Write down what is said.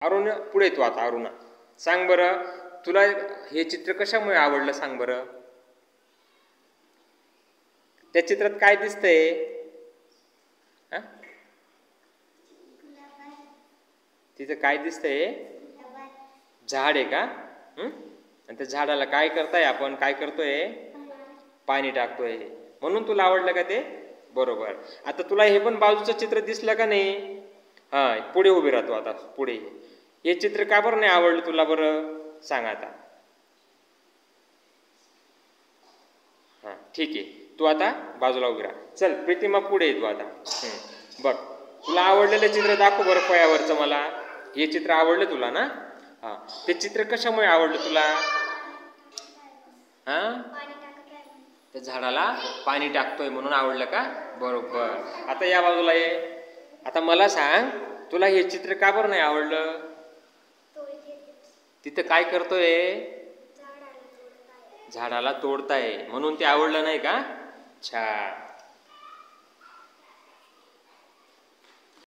अरुण पुढे तू आता अरुणा सांग बरं तुला हे चित्र कशामुळे आवडलं सांग बरं. त्या चित्रात काय दिसतंय. तिथं काय दिसतंय. झाड आहे का. आणि त्या झाडाला काय करताय आपण काय करतोय पाणी टाकतोय म्हणून तुला आवडलं का ते. बरोबर. आता तुला हे पण बाजूचं चित्र दिसलं का नाही. हां पुढे उभे राहतो आता पुढे. हे चित्र का बरं नाही आवडलं तुला बरं सांग आता. हां ठीक आहे तू आता बाजूला उभी राहा. चल प्रीतिमा पुढे ये तू आता. बघ तुला आवडलेलं चित्र दाखव बरं फळ्यावरचं मला. हे चित्र आवडलं तुला ना. हां ते चित्र कशामुळे आवडलं तुला. हां त्या झाडाला पाणी टाकतोय म्हणून आवडलं का. बरोबर. आता या बाजूला ये. आता मला सांग तुला हे चित्र का बरं नाही आवडलं. तिथं काय करतोय झाडाला तोडताय म्हणून ते आवडलं नाही का. छान.